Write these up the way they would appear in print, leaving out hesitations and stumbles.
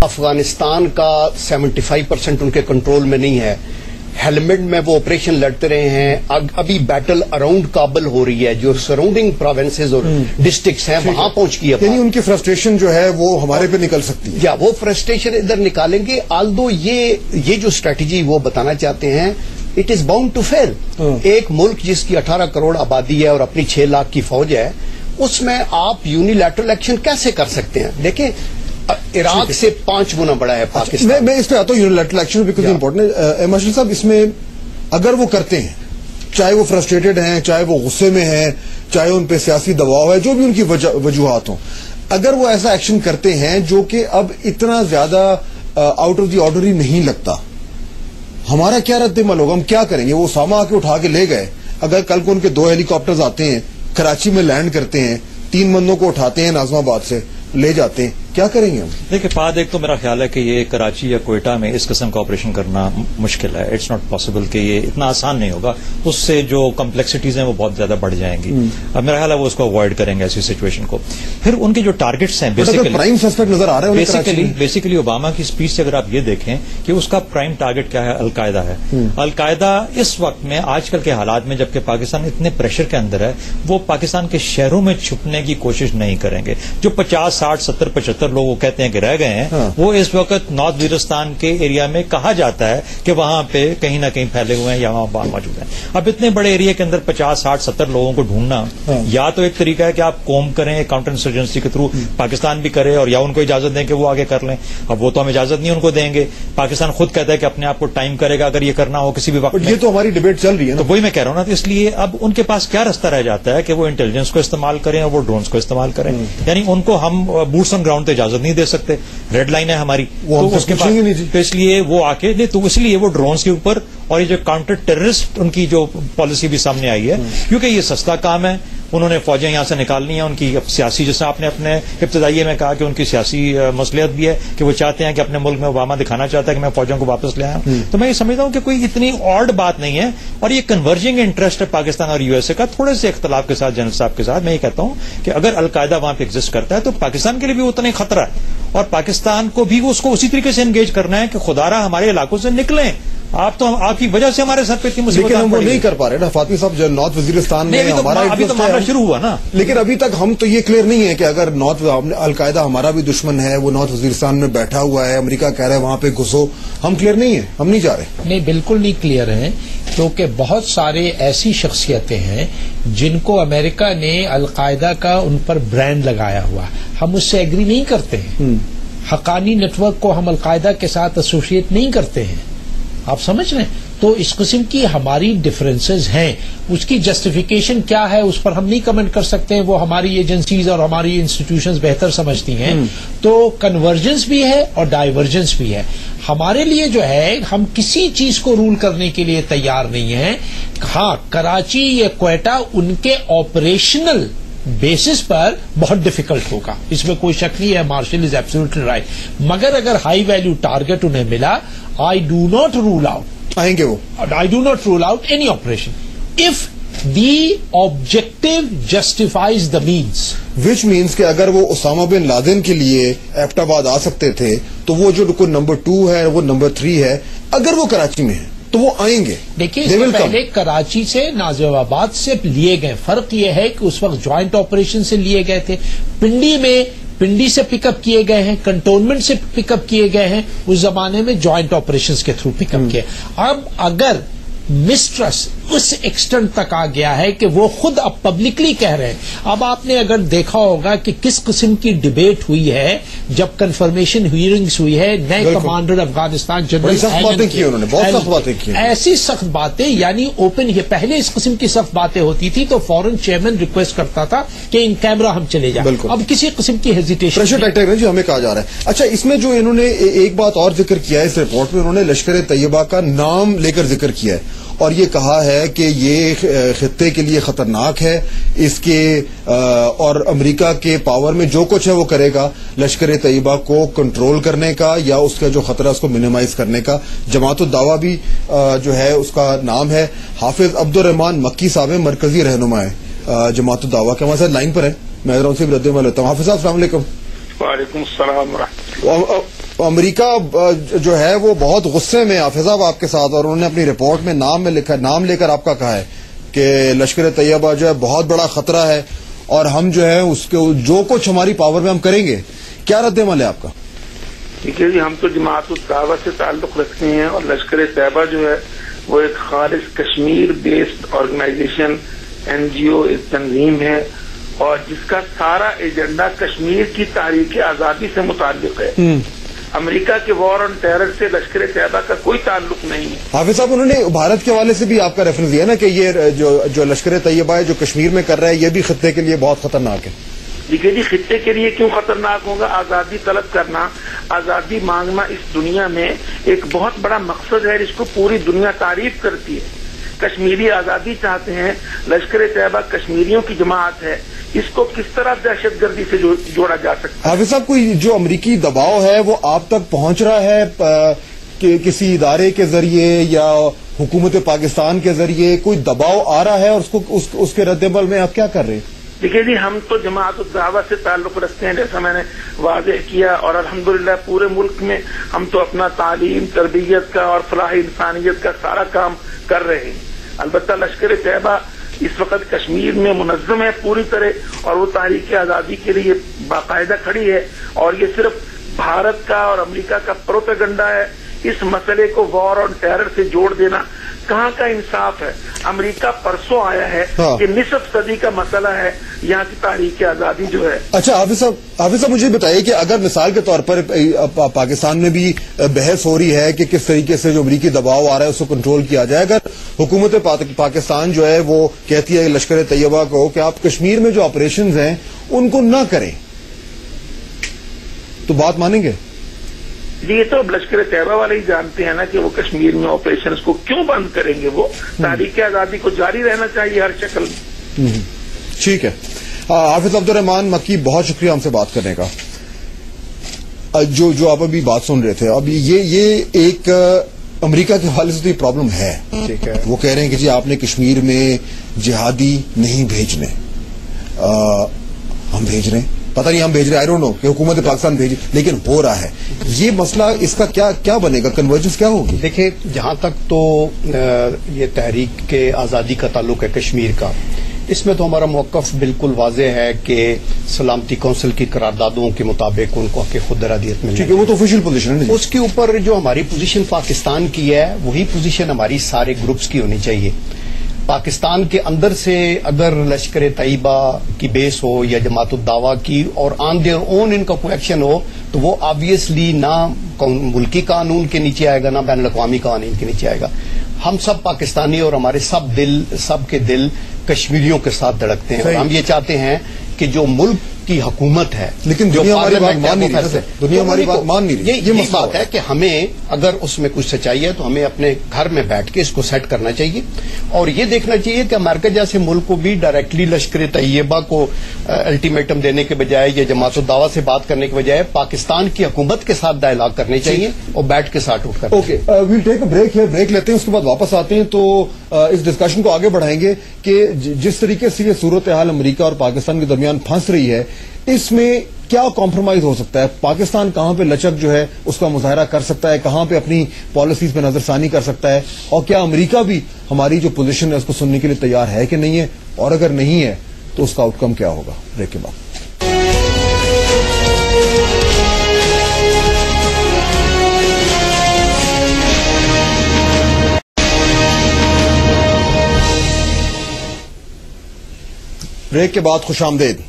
افغانستان کا 75% ان کے کنٹرول میں نہیں ہے. ہیلمٹ میں وہ آپریشن لڑتے رہے ہیں. ابھی بیٹل اراؤنڈ کابل ہو رہی ہے, جو سراؤنڈنگ پروونسز اور ڈسٹرکٹس ہیں وہاں پہنچ گئی. یعنی ان کی فرسٹریشن جو ہے وہ ہمارے پہ نکل سکتی ہے, یا وہ فرسٹریشن ادھر نکالیں گے. آلدو یہ جو اسٹریٹجی وہ بتانا چاہتے ہیں, اٹ از باؤنڈ ٹو فیل. ایک ملک جس کی 18 کروڑ آبادی ہے اور اپنی 6 لاکھ کی فوج ہے, اس میں آپ یونیلیٹرل ایکشن کیسے کر سکتے ہیں؟ دیکھیں عراق سے 5 گنا بڑا ہے پاکستان. میں اس پہ آتا ہوں یونیلیٹرل ایکشن بیکاز امپورٹنٹ. ماشاء صاحب, اس میں اگر وہ کرتے ہیں, چاہے وہ فرسٹریٹڈ ہیں, چاہے وہ غصے میں ہیں, چاہے ان پہ سیاسی دباؤ ہے, جو بھی ان کی وجوہات ہوں, اگر وہ ایسا ایکشن کرتے ہیں جو کہ اب اتنا زیادہ آؤٹ آف دی آرڈنری نہیں لگتا, ہمارا کیا رد عمل ہوگا؟ ہم کیا کریں گے؟ وہ اسامہ آ کے اٹھا کے لے گئے, اگر کل کو ان کے 2 ہیلی کاپٹرز آتے ہیں, کراچی میں لینڈ کرتے ہیں, 3 بندوں کو اٹھاتے ہیں ناظم آباد سے لے جاتے ہیں, کیا کریں گے ہم؟ دیکھیں فہد, ایک تو میرا خیال ہے کہ یہ کراچی یا کوئٹہ میں اس قسم کا آپریشن کرنا مشکل ہے. اٹس ناٹ پاسبل کہ یہ اتنا آسان نہیں ہوگا. اس سے جو کمپلیکسٹیز ہیں وہ بہت زیادہ بڑھ جائیں گی. اب میرا خیال ہے وہ اس کو اوائڈ کریں گے ایسی سچویشن کو. پھر ان کے جو ٹارگیٹس ہیں پرائم سسپیکٹ نظر آ رہا ہے بیسیکلی اوباما کی اسپیچ سے اگر آپ یہ دیکھیں کہ اس کا پرائم ٹارگیٹ کیا ہے, القاعدہ ہے. القاعدہ اس وقت میں, آج کل کے حالات میں, جبکہ پاکستان اتنے پریشر کے اندر ہے, وہ پاکستان کے شہروں میں چھپنے کی کوشش نہیں کریں گے. جو 50, 60, 70, 75 لوگ کہتے ہیں کہ رہ گئے ہیں, وہ اس وقت نارتھ وزیرستان کے ایریا میں کہا جاتا ہے کہ وہاں پہ کہیں نہ کہیں پھیلے ہوئے ہیں یا وہاں باہر موجود ہیں. اب اتنے بڑے ایریا کے اندر 50, 60, 70 لوگوں کو ڈھونڈنا, یا تو ایک طریقہ ہے کہ آپ کوم کریں کاؤنٹر انسرجنسی کے تھرو, پاکستان بھی کرے, اور یا ان کو اجازت دیں کہ وہ آگے کر لیں. اب وہ تو ہم اجازت نہیں ان کو دیں گے. پاکستان خود کہتا ہے کہ اپنے آپ کو ٹائم کرے گا اگر یہ کرنا ہو کسی بھی وقت. یہ تو ہماری ڈبیٹ چل رہی ہے, تو وہی میں کہہ رہا ہوں نا. تو اس لیے اب ان کے پاس کیا رستہ رہ جاتا ہے کہ وہ انٹیلیجنس کو استعمال کریں اور وہ ڈرونز کو استعمال کریں. یعنی ان کو ہم بوٹس آن گراؤنڈ پہ اجازت نہیں دے سکتے, ریڈ لائن ہے ہماری, تو اس کے بعد تو اس لیے وہ آ کے تو اس لیے وہ ڈرونز کے اوپر, اور یہ جو کاؤنٹر ٹیررسٹ ان کی جو پالیسی بھی سامنے آئی ہے, کیونکہ یہ سستا کام ہے. انہوں نے فوجیں یہاں سے نکالنی ہیں, ان کی سیاسی, جیسا آپ نے اپنے ابتدائیے میں کہا کہ ان کی سیاسی مصلحت بھی ہے کہ وہ چاہتے ہیں کہ اپنے ملک میں اوباما دکھانا چاہتا ہے کہ میں فوجوں کو واپس لے آیا ہوں. تو میں یہ سمجھتا ہوں کہ کوئی اتنی آڈ بات نہیں ہے, اور یہ کنورجنگ انٹرسٹ ہے پاکستان اور یو ایس اے کا, تھوڑے سے اختلاف کے ساتھ. جنرل صاحب کے ساتھ میں یہ کہتا ہوں کہ اگر القاعدہ وہاں پہ ایگزسٹ کرتا ہے تو پاکستان کے لیے بھی اتنا ہی خطرہ ہے, اور پاکستان کو بھی اس کو اسی طریقے سے انگیج کرنا ہے کہ خدارا ہمارے علاقوں سے نکلیں. آپ تو آپ کی وجہ سے ہمارے سر پہ اتنی مصیبت, لیکن ہم وہ نہیں کر پا رہے نا فاطمی صاحب. جو نارتھ وزیرستان میں ہمارا ابھی تو معاملہ شروع ہوا نا, لیکن ابھی تک ہم تو یہ کلیئر نہیں ہے کہ اگر القاعدہ ہمارا بھی دشمن ہے, وہ نارتھ وزیرستان میں بیٹھا ہوا ہے, امریکہ کہہ رہا ہے وہاں پہ گھسو, ہم کلیئر نہیں ہیں, ہم نہیں جا رہے. نہیں, بالکل نہیں کلیئر ہیں, کیونکہ بہت سارے ایسی شخصیتیں ہیں جن کو امریکہ نے القاعدہ کا ان پر برانڈ لگایا ہوا. ہم اس سے ایگری نہیں کرتے ہیں. حقانی نیٹ ورک کو ہم القاعدہ کے ساتھ ایسوسیٹ نہیں کرتے ہیں, آپ سمجھ رہے ہیں. تو اس قسم کی ہماری ڈفرینسز ہیں. اس کی جسٹیفیکیشن کیا ہے اس پر ہم نہیں کمنٹ کر سکتے ہیں, وہ ہماری ایجنسیز اور ہماری انسٹیٹیوشنز بہتر سمجھتی ہیں. تو کنورجنس بھی ہے اور ڈائیورجنس بھی ہے. ہمارے لیے جو ہے, ہم کسی چیز کو رول کرنے کے لیے تیار نہیں ہیں. ہاں, کراچی یا کوئٹہ ان کے آپریشنل بیسس پر بہت ڈیفیکلٹ ہوگا, اس میں کوئی شک نہیں ہے. Marshall is absolutely right. مگر اگر ہائی ویلیو ٹارگٹ انہیں ملا, I do not rule out. آئیں گے وہ. I do not rule out any operation if the objective justifies the means. Which means کہ اگر وہ اسامہ بن لادن کے لیے ایبٹ آباد آ سکتے تھے, تو وہ جو کوئی نمبر 2 ہے, وہ نمبر 3 ہے, اگر وہ کراچی میں ہے تو وہ آئیں گے. دیکھیے, اس سے پہلے کراچی سے نازیب آباد سے لیے گئے. فرق یہ ہے کہ اس وقت جوائنٹ آپریشن سے لیے گئے تھے. پنڈی سے پک اپ کیے گئے ہیں, کنٹونمنٹ سے پک اپ کیے گئے ہیں. اس زمانے میں جوائنٹ آپریشنز کے تھرو پک اپ کیے. اب اگر مسٹرس اس ایکسٹنٹ تک آ گیا ہے کہ وہ خود اب پبلکلی کہہ رہے ہیں. اب آپ نے اگر دیکھا ہوگا کہ کس قسم کی ڈبیٹ ہوئی ہے جب کنفرمیشن ہیئرنگز ہوئی ہے, نئے کمانڈر افغانستان جنرل ایسی سخت باتیں, یعنی اوپن. یہ پہلے اس قسم کی سخت باتیں ہوتی تھی تو فورن چیئرمین ریکویسٹ کرتا تھا کہ ان کیمرہ ہم چلے جائیں. اب کسی قسم کی ہیزیٹیشن جو ہمیں کہا جا رہا ہے. اچھا, اس میں جو انہوں نے ایک بات اور ذکر کیا ہے اس رپورٹ میں, انہوں نے لشکر طیبہ کا نام لے کر ذکر کیا ہے, اور یہ کہا ہے کہ یہ خطے کے لیے خطرناک ہے. اس کے اور امریکہ کے پاور میں جو کچھ ہے وہ کرے گا لشکر طیبہ کو کنٹرول کرنے کا, یا اس کا جو خطرہ اس کو منیمائز کرنے کا. جماعت الدعوہ بھی جو ہے اس کا نام ہے. حافظ عبد الرحمان مکی صاحب مرکزی رہنما ہے جماعت الدعوہ کے, ہمارے ساتھ لائن پر ہے. میں ان سے رد عمل لیتا ہوں. حافظ صاحب السلام علیکم. وعلیکم السلام ورحمۃ اللہ. امریکہ جو ہے وہ بہت غصے میں حافظ صاحب آپ کے ساتھ، اور انہوں نے اپنی رپورٹ میں نام لے کر آپ کا کہا ہے کہ لشکر طیبہ جو ہے بہت بڑا خطرہ ہے اور ہم جو ہے اس کے جو کچھ ہماری پاور میں ہم کریں گے. کیا رد عمل ہے آپ کا؟ دیکھیے جی، ہم تو جماعت الدعوہ سے تعلق رکھتے ہیں اور لشکر طیبہ جو ہے وہ ایک خالص کشمیر بیسڈ آرگنائزیشن NGO ایک تنظیم ہے اور جس کا سارا ایجنڈا کشمیر کی تحریک آزادی سے متعلق ہے. امریکہ کے وار آن ٹیرر سے لشکر طیبہ کا کوئی تعلق نہیں ہے. حافظ صاحب، انہوں نے بھارت کے حوالے سے بھی آپ کا ریفرنس دیا نا کہ یہ جو لشکر طیبہ ہے جو کشمیر میں کر رہا ہے یہ بھی خطے کے لیے بہت خطرناک ہے. دیکھیے جی، خطے کے لیے کیوں خطرناک ہوگا؟ آزادی طلب کرنا، آزادی مانگنا اس دنیا میں ایک بہت بڑا مقصد ہے جس کو پوری دنیا تعریف کرتی ہے. کشمیری آزادی چاہتے ہیں، لشکر طیبہ کشمیریوں کی جماعت ہے، اس کو کس طرح دہشت گردی سے جوڑا جا سکتا ہے؟ حافظ صاحب، کوئی جو امریکی دباؤ ہے وہ آپ تک پہنچ رہا ہے کہ کسی ادارے کے ذریعے یا حکومت پاکستان کے ذریعے کوئی دباؤ آ رہا ہے، اور اس کے رد عمل میں آپ کیا کر رہے ہیں؟ دیکھیے جی، ہم تو جماعت الدعوہ سے تعلق رکھتے ہیں جیسا میں نے واضح کیا، اور الحمدللہ پورے ملک میں ہم تو اپنا تعلیم، تربیت کا اور فلاح انسانیت کا سارا کام کر رہے ہیں. البتہ لشکر طیبہ اس وقت کشمیر میں منظم ہے پوری طرح، اور وہ تحریک آزادی کے لیے باقاعدہ کھڑی ہے، اور یہ صرف بھارت کا اور امریکہ کا پروپیگنڈا ہے. اس مسئلے کو وار آن ٹیرر سے جوڑ دینا کہاں کا انصاف ہے؟ امریکہ پرسوں آیا ہے کہ نصف صدی کا مسئلہ ہے یہاں کی تحریک آزادی جو ہے. اچھا حافظ صاحب مجھے بتائیے کہ اگر مثال کے طور پر پاکستان میں بھی بحث ہو رہی ہے کہ کس طریقے سے جو امریکی دباؤ آ رہا ہے اس کو کنٹرول کیا جائے، اگر حکومت پاکستان جو ہے وہ کہتی ہے لشکر طیبہ کو کہ آپ کشمیر میں جو آپریشنز ہیں ان کو نہ کریں، تو بات مانیں گے؟ یہ تو اب لشکر طیبہ والے ہی جانتے ہیں نا کہ وہ کشمیر میں آپریشنز کو کیوں بند کریں گے. وہ تحریک آزادی کو جاری رہنا چاہیے ہر شکل میں. ٹھیک ہے. حافظ عبدالرحمان مکی، بہت شکریہ ہم سے بات کرنے کا. جو آپ ابھی بات سن رہے تھے، اب یہ ایک امریکہ کے حوالے سے تو یہ پرابلم ہے. ٹھیک ہے، وہ کہہ رہے ہیں کہ جی آپ نے کشمیر میں جہادی نہیں بھیجنے، ہم بھیج رہے ہیں. پتہ نہیں ہم بھیج رہے، آئی ڈونٹ نو کہ حکومت پاکستان بھیجی، لیکن ہو رہا ہے. یہ مسئلہ اس کا کیا بنے گا؟ کنورجنس کیا ہوگی؟ دیکھیں، جہاں تک تو یہ تحریک کے آزادی کا تعلق ہے کشمیر کا، اس میں تو ہمارا موقف بالکل واضح ہے کہ سلامتی کونسل کی قراردادوں کے مطابق ان کو حق خود ارادیت ملے. ٹھیک ہے، وہ تو آفیشیل پوزیشن ہے. اس کے اوپر جو ہماری پوزیشن پاکستان کی ہے وہی پوزیشن ہماری سارے گروپس کی ہونی چاہیے. پاکستان کے اندر سے اگر لشکر طیبہ کی بیس ہو یا جماعت الدعوہ کی اور آن دیئر اون ان کا کوئی ایکشن ہو تو وہ آبویسلی نہ ملکی قانون کے نیچے آئے گا نہ بین الاقوامی قوانین کے نیچے آئے گا. ہم سب پاکستانی اور ہمارے سب کے دل کشمیریوں کے ساتھ دھڑکتے ہیں، اور ہم یہ چاہتے ہیں کہ جو ملک کی حکومت ہے، لیکن دنیا ہماری بات مان نہیں رہی. دنیا ہماری بات مان نہیں رہی. یہ بات ہے کہ ہمیں اگر اس میں کچھ سچائی ہے تو ہمیں اپنے گھر میں بیٹھ کے اس کو سیٹ کرنا چاہیے، اور یہ دیکھنا چاہیے کہ امریکہ جیسے ملک کو بھی ڈائریکٹلی لشکر طیبہ کو الٹیمیٹم دینے کے بجائے یا جماعت الدعوہ سے بات کرنے کے بجائے پاکستان کی حکومت کے ساتھ ڈائلاگ کرنے چاہیے اور بیٹھ کے سارٹ آؤٹ کرنا. Okay, well take a break ہے، بریک لیتے ہیں، اس کے بعد واپس آتے ہیں تو اس ڈسکشن کو آگے بڑھائیں گے کہ جس طریقے سے یہ صورتحال امریکہ اور پاکستان کے درمیان پھنس رہی ہے، اس میں کیا کمپرومائز ہو سکتا ہے؟ پاکستان کہاں پہ لچک جو ہے اس کا مظاہرہ کر سکتا ہے، کہاں پہ اپنی پالیسیز پہ نظر ثانی کر سکتا ہے، اور کیا امریکہ بھی ہماری جو پوزیشن ہے اس کو سننے کے لیے تیار ہے کہ نہیں ہے، اور اگر نہیں ہے تو اس کا آؤٹ کم کیا ہوگا؟ بریک کے بعد. بریک کے بعد خوش آمدید.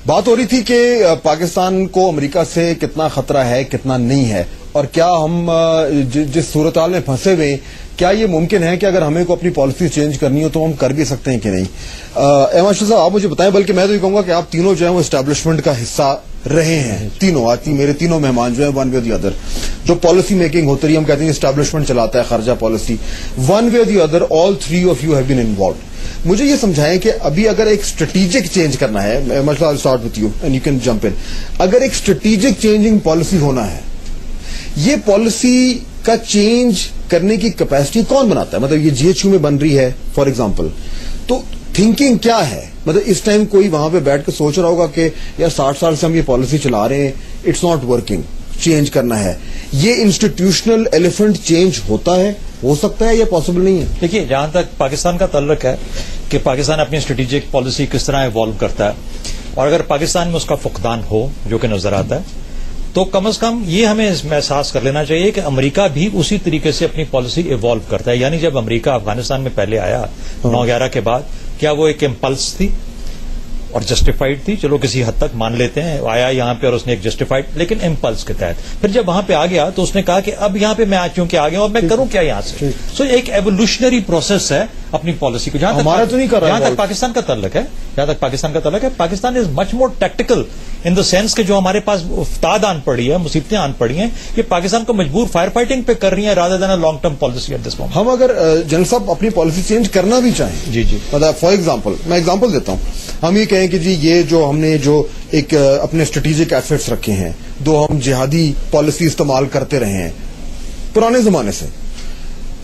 بات ہو رہی تھی کہ پاکستان کو امریکہ سے کتنا خطرہ ہے، کتنا نہیں ہے، اور کیا ہم جس صورتحال میں پھنسے ہوئے ہیں کیا یہ ممکن ہے کہ اگر ہمیں کو اپنی پالیسی چینج کرنی ہو تو ہم کر بھی سکتے ہیں کہ نہیں؟ احمد شاہ صاحب آپ مجھے بتائیں، بلکہ میں تو یہ کہوں گا کہ آپ تینوں جو ہیں وہ اسٹیبلشمنٹ کا حصہ رہے ہیں. تینوں آج میرے تینوں مہمان جو ہیں ون وے دی ادر جو پالیسی میکنگ ہوتی ہے، ہم کہتے ہیں اسٹیبلشمنٹ چلاتا ہے خارجہ policy, one way the other all three of you have been involved. مجھے یہ سمجھائیں کہ ابھی اگر ایک اسٹریٹجک چینج کرنا ہے، start with you and you can jump in, اگر ایک اسٹریٹجک چینجنگ پالیسی ہونا ہے، یہ پالیسی کا چینج کرنے کی کیپیسٹی کون بناتا ہے؟ مطلب یہ جی ایچ یو میں بن رہی ہے فار ایگزامپل، تو تھنکنگ کیا ہے؟ مطلب اس ٹائم کوئی وہاں پہ بیٹھ کے سوچ رہا ہوگا کہ یار 60 سال سے ہم یہ پالیسی چلا رہے ہیں، اٹس ناٹ ورکنگ، چینج کرنا ہے. یہ انسٹیٹیوشنل ایلیفنٹ چینج ہوتا ہے, ہو سکتا ہے یا پاسبل نہیں ہے؟ دیکھیے, جہاں تک پاکستان کا تعلق ہے کہ پاکستان اپنی اسٹریٹجک پالیسی کس طرح ایوالو کرتا ہے, اور اگر پاکستان میں اس کا فقدان ہو جو کہ نظر آتا ہے, تو کم از کم یہ ہمیں احساس کر لینا چاہیے کہ امریکہ بھی اسی طریقے سے اپنی پالیسی ایوالو کرتا ہے. یعنی جب امریکہ افغانستان میں پہلے آیا 9/11 کے بعد, کیا وہ ایک امپلس تھی اور جسٹیفائڈ تھی؟ چلو کسی حد تک مان لیتے ہیں, آیا یہاں پہ اور اس نے ایک جسٹیفائڈ, لیکن امپلس کے تحت. پھر جب وہاں پہ آ گیا تو اس نے کہا کہ اب یہاں پہ میں چونکہ آ گیا اور میں کروں کیا یہاں سے. سو ایک ایوولوشنری پروسیس ہے اپنی پالیسی کو. جہاں تک پاکستان کا تعلق ہے, پاکستان از مچ مور ٹیکٹیکل ان دا سینس کہ جو ہمارے پاس افتاد آن پڑی ہے, مصیبتیں آن پڑی ہیں, یہ پاکستان کو مجبور فائر فائٹنگ پہ کر رہی ہیں rather than a long term policy at this moment. ہم اگر جنرل صاحب اپنی پالیسی چینج کرنا بھی چاہیں, جی فار ایگزامپل میں ایگزامپل دیتا ہوں, ہم یہ کہیں کہ جی یہ جو ہم نے جو ایک اپنے اسٹریٹجک ایسٹس رکھے ہیں, دو ہم جہادی پالیسی استعمال کرتے رہے ہیں پرانے زمانے سے,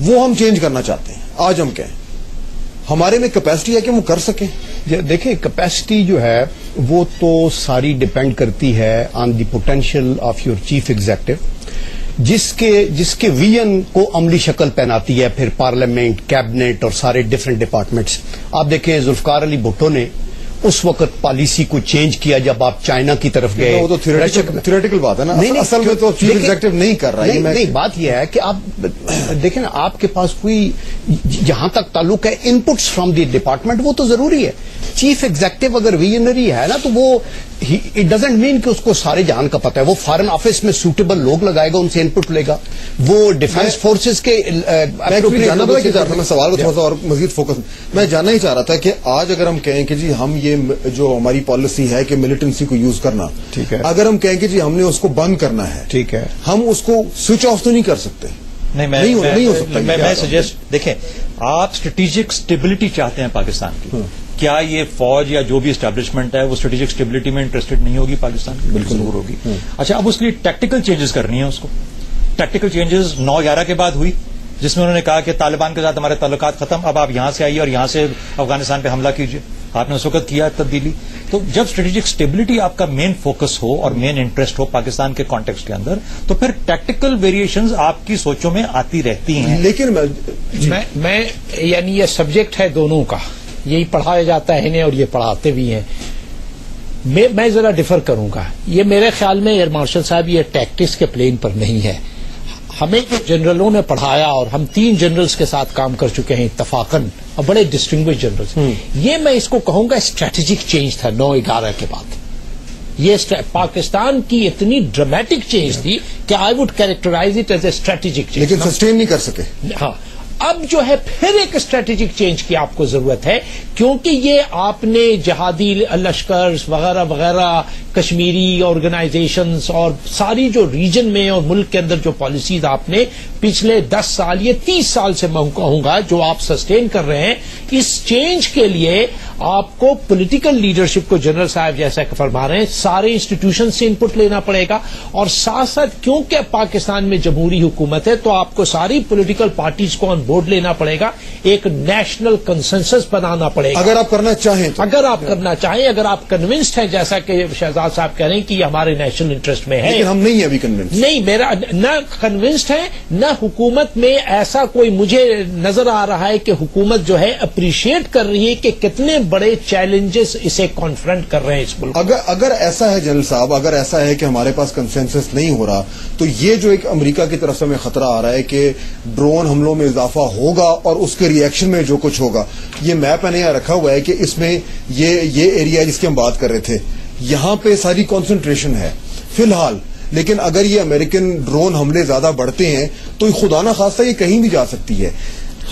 وہ ہم چینج کرنا چاہتے ہیں. آج ہم کہیں ہمارے میں کیپیسٹی ہے کہ وہ کر سکیں؟ دیکھیں, کیپیسٹی جو ہے وہ تو ساری ڈپینڈ کرتی ہے on the potential of your chief executive, جس کے ویژن کو عملی شکل پہناتی ہے پھر پارلیمنٹ, کیبنٹ اور سارے ڈفرنٹ ڈپارٹمنٹس. آپ دیکھیں ذوالفقار علی بھٹو نے اس وقت پالیسی کو چینج کیا جب آپ چائنا کی طرف گئے. وہ تو تھیوریٹیکل بات ہے نا, اصل میں تو چیف ایگزیکٹو نہیں کر رہا. نہیں, بات یہ ہے کہ آپ دیکھیں نا, آپ کے پاس کوئی جہاں تک تعلق ہے ان پٹس فرام دی ڈپارٹمنٹ, وہ تو ضروری ہے. چیف ایگزیکٹو اگر ویژنری ہے نا, تو وہ اٹ ڈزنٹ مین کہ اس کو سارے جہان کا پتہ ہے. وہ فارن آفس میں سوٹیبل لوگ لگائے گا, ان سے ان پٹ لے گا. وہ ڈیفینس فورسز کے میں سوال کو تھوڑا سا اور مزید فوکس میں جاننا ہی چاہ رہا تھا کہ آج اگر ہم کہیں کہ جی ہم یہ جو ہماری پالیسی ہے کہ ملیٹنسی کو یوز کرنا, ٹھیک ہے, اگر ہم کہیں کہ جی ہم نے اس کو بند کرنا ہے, ٹھیک ہے, ہم اس کو سوئچ آف تو نہیں کر سکتے. نہیں ہو سکتا. میں سجیسٹ, دیکھیں, آپ اسٹریٹجک اسٹیبلٹی چاہتے ہیں پاکستان کی, کیا یہ فوج یا جو بھی اسٹیبلشمنٹ ہے وہ اسٹریٹجک اسٹیبلٹی میں انٹرسٹڈ نہیں ہوگی پاکستان کی؟ بالکل ضرور ہوگی. اچھا, اب اس کے لیے ٹیکٹیکل چینجز کرنی ہے. اس کو ٹیکٹیکل چینجز 9/11 کے بعد ہوئی, جس میں انہوں نے کہا کہ طالبان کے ساتھ ہمارے تعلقات ختم, اب آپ یہاں سے آئیے اور یہاں سے افغانستان پہ حملہ کیجیے. آپ نے اس وقت کیا تبدیلی. تو جب اسٹریٹجک اسٹیبلٹی آپ کا مین فوکس ہو اور مین انٹرسٹ ہو پاکستان کے کانٹیکسٹ کے اندر, تو پھر ٹیکٹیکل ویریشنز آپ کی سوچوں میں آتی رہتی ہیں. لیکن میں یعنی یہ سبجیکٹ ہے دونوں کا, یہی پڑھایا جاتا ہے انہیں اور یہ پڑھاتے بھی ہیں. میں ذرا ڈفر کروں گا. یہ میرے خیال میں ایئر مارشل صاحب یہ ٹیکٹکس کے پلین پر نہیں ہے. ہمیں جو جنرلوں نے پڑھایا, اور ہم 3 جنرلز کے ساتھ کام کر چکے ہیں اتفاقاً, اور بڑے ڈسٹنگوش جنرلز, یہ میں اس کو کہوں گا اسٹریٹجک چینج تھا 9/11 کے بعد. یہ پاکستان کی اتنی ڈرامیٹک چینج تھی کہ I would characterize it as a strategic change. لیکن سسٹین نہیں کر سکے. ہاں, اب جو ہے پھر ایک اسٹریٹجک چینج کی آپ کو ضرورت ہے, کیونکہ یہ آپ نے جہادی لشکر وغیرہ وغیرہ, کشمیری آرگنائزیشنز اور ساری جو ریجن میں اور ملک کے اندر جو پالیسیز آپ نے پچھلے 10 سال یہ 30 سال سے میں کہوں گا جو آپ سسٹین کر رہے ہیں, اس چینج کے لیے آپ کو پولیٹیکل لیڈرشپ کو, جنرل صاحب جیسا کہ فرما رہے ہیں, سارے انسٹیٹیوشن سے ان پٹ لینا پڑے گا, اور ساتھ ساتھ کیونکہ پاکستان میں جمہوری حکومت ہے تو آپ کو ساری پولیٹیکل پارٹیز کو آن بورڈ لینا پڑے گا, ایک نیشنل کنسنسس بنانا پڑے گا. اگر آپ کرنا چاہیں تو. اگر آپ کرنا چاہیں, اگر آپ کنونسڈ ہیں جیسا کہ شہزاد صاحب کہہ رہے ہیں کہ یہ ہمارے نیشنل انٹرسٹ میں ہے. لیکن ہم نہیں ہیں ابھی کنونسڈ. نہیں, میرا نہ کنونسڈ ہے, نہ حکومت میں ایسا کوئی مجھے نظر آ رہا ہے کہ حکومت جو ہے اپریشیٹ کر رہی ہے کہ کتنے بڑے چیلنجز اسے کانفرنٹ کر رہے ہیں اس ملک. اگر ایسا ہے جنرل صاحب, اگر ایسا ہے کہ ہمارے پاس کنسنسس نہیں ہو رہا, تو یہ جو ایک امریکہ کی طرف سے ہمیں خطرہ آ رہا ہے کہ ڈرون حملوں میں اضافہ ہوگا اور اس کے ری ایکشن میں جو کچھ ہوگا, یہ میپ میں نے یہاں رکھا ہوا ہے کہ اس میں یہ ایریا جس کی ہم بات کر رہے تھے, یہاں پہ ساری کانسنٹریشن ہے فی الحال. لیکن اگر یہ امریکن ڈرون حملے زیادہ بڑھتے ہیں تو خدا نہ خواستہ یہ کہیں بھی جا سکتی ہے.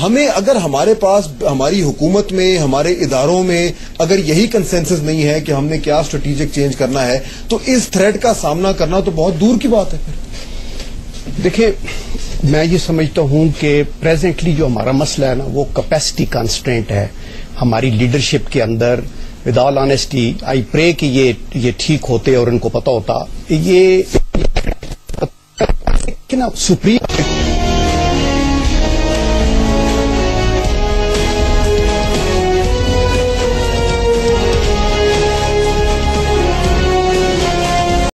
ہمیں اگر ہمارے پاس ہماری حکومت میں, ہمارے اداروں میں اگر یہی کنسنسس نہیں ہے کہ ہم نے کیا اسٹریٹجک چینج کرنا ہے, تو اس تھریٹ کا سامنا کرنا تو بہت دور کی بات ہے. دیکھیں, میں یہ سمجھتا ہوں کہ پریزنٹلی جو ہمارا مسئلہ ہے نا, وہ کیپیسٹی کانسٹرینٹ ہے ہماری لیڈرشپ کے اندر. ود آل آنیسٹی آئی پرے کہ یہ ٹھیک ہوتے اور ان کو پتا ہوتا. یہ سپریم